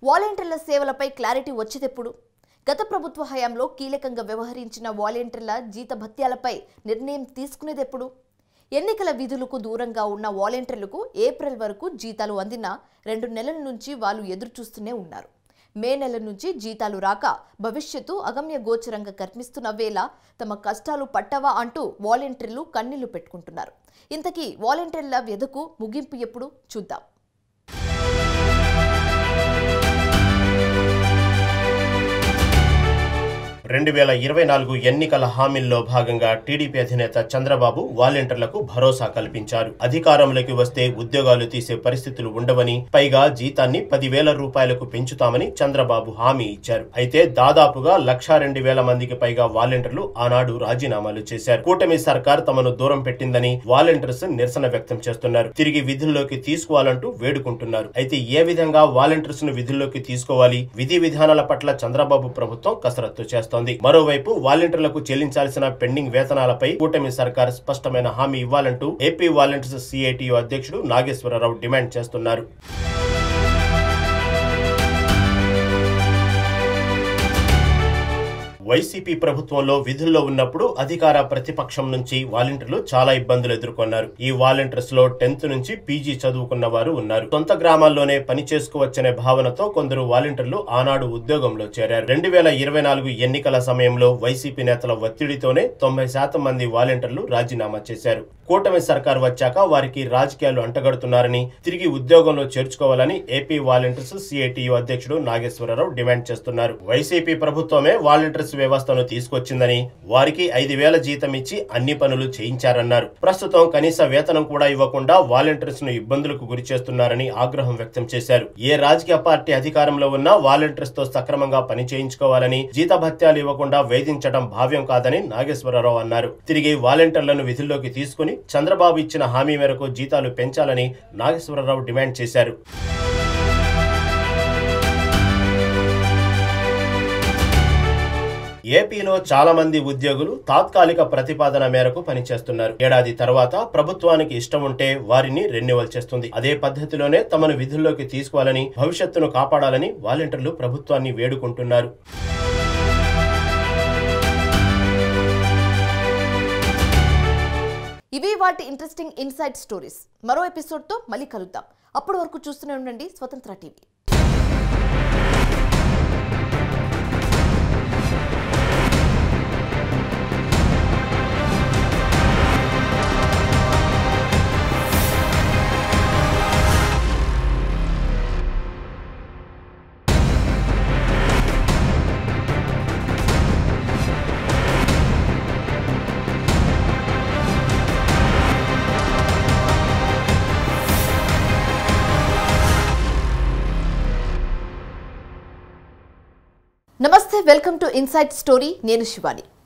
వాలంటీర్ల సేవలపై క్లారిటీ వచ్చేదెప్పుడు? గత ప్రభుత్వ హయాంలో కీలకంగా వ్యవహరించిన వాలంటీర్ల జీతభత్యాలపై నిర్ణయం తీసుకునేదెప్పుడు? ఎన్నికల విధులకు దూరంగా ఉన్న వాలంటీర్లకు ఏప్రిల్ వరకు జీతాలు అందిన 2 నెలల నుంచి వాళ్ళు ఎదురుచూస్తూనే ఉన్నారు. మే నెల నుంచి జీతాలు రాక భవిష్యత్తు అగమ్య గోచరంగా కనిపిస్తున్న వేళ తమ కష్టాలు పట్టవా అంటూ వాలంటీర్లు కన్నీళ్లు పెట్టుకుంటున్నారు. ఇంతకీ వాలంటీర్ల వ్యధకు ముగింపు ఎప్పుడు? చూద్దాం. 2024 ఎన్నికల హామీల్లో భాగంగా టీడీపీ అధినేత చంద్రబాబు వాలంటీర్లకు భరోసా కల్పించారు. అధికారంలోకి వస్తే ఉద్యోగాలు తీసే పరిస్థితులు ఉండవని, పైగా జీతాన్ని 10,000 రూపాయలకు పెంచుతామని చంద్రబాబు హామీ ఇచ్చారు. అయితే దాదాపుగా 1,02,000 మందికి పైగా వాలంటీర్లు ఆనాడు రాజీనామాలు చేశారు. కూటమి సర్కార్ తమను దూరం పెట్టిందని వాలంటీర్స్ నిరసన వ్యక్తం చేస్తున్నారు. తిరిగి విధుల్లోకి తీసుకోవాలంటూ వేడుకుంటున్నారు. అయితే ఏ విధంగా వాలంటీర్స్ ను విధుల్లోకి తీసుకోవాలి, విధి విధానాల పట్ల చంద్రబాబు ప్రభుత్వం కసరత్తు చేస్తోంది. మరోవైపు వాలంటీర్లకు చెల్లించాల్సిన పెండింగ్ వేతనాలపై కూటమి సర్కార్ స్పష్టమైన హామీ ఇవ్వాలంటూ ఏపీ వాలంటీర్స్ సిఐటియు అధ్యక్షుడు నాగేశ్వరరావు డిమాండ్ చేస్తున్నారు. వైసీపీ ప్రభుత్వంలో విధుల్లో ఉన్నప్పుడు అధికార ప్రతిపక్షం నుంచి వాలంటీర్లు చాలా ఇబ్బందులు ఎదుర్కొన్నారు. ఈ వాలంటీర్స్ లో 10th నుంచి పీజీ చదువుకున్న వారు ఉన్నారు. సొంత గ్రామాల్లోనే పని చేసుకోవచ్చనే భావనతో కొందరు వాలంటీర్లు ఆనాడు ఉద్యోగంలో చేరారు. 2024 ఎన్నికల సమయంలో వైసీపీ నేతల ఒత్తిడితోనే 90% మంది వాలంటీర్లు రాజీనామా చేశారు. కూటమి సర్కార్ వచ్చాక వారికి రాజకీయాలు అంటగడుతున్నారని, తిరిగి ఉద్యోగంలో చేర్చుకోవాలని ఏపీ వాలంటీర్స్ సిఐటియు అధ్యక్షుడు నాగేశ్వరరావు డిమాండ్ చేస్తున్నారు. వైసీపీ ప్రభుత్వమే వాలంటీర్స్ వ్యవస్థను తీసుకొచ్చిందని, వారికి 5,000 జీతం ఇచ్చి అన్ని పనులు చేయించారన్నారు. ప్రస్తుతం కనీస వేతనం కూడా ఇవ్వకుండా వాలంటీర్స్ ను ఇబ్బందులకు గురి చేస్తున్నారని ఆగ్రహం వ్యక్తం చేశారు. ఏ రాజకీయ పార్టీ అధికారంలో ఉన్నా వాలంటీర్స్ తో సక్రమంగా పని చేయించుకోవాలని, జీతభత్యాలు ఇవ్వకుండా వేధించడం భావ్యం కాదని నాగేశ్వరరావు అన్నారు. తిరిగి వాలంటీర్లను విధుల్లోకి తీసుకుని చంద్రబాబు ఇచ్చిన హామీ మేరకు జీతాలు పెంచాలని నాగేశ్వరరావు డిమాండ్ చేశారు. ఏపీలో చాలా మంది ఉద్యోగులు తాత్కాలిక ప్రతిపాదన మేరకు పనిచేస్తున్నారు. ఏడాది తర్వాత ప్రభుత్వానికి ఇష్టం ఉంటే వారిని రెన్యువల్ చేస్తుంది. అదే పద్ధతిలోనే తమను విధుల్లోకి తీసుకోవాలని, భవిష్యత్తును కాపాడాలని వాలంటీర్లు ప్రభుత్వాన్ని వేడుకుంటున్నారు. ఇవి వాటి ఇంట్రెస్టింగ్ ఇన్సైట్ స్టోరీస్. మరో ఎపిసోడ్తో మళ్ళీ కలుద్దాం. అప్పటి వరకు చూస్తూనే ఉండండి స్వతంత్ర టీవీ. నమస్తే, వెల్కమ్ టు ఇన్సైట్ స్టోరీ. నేను శివాని.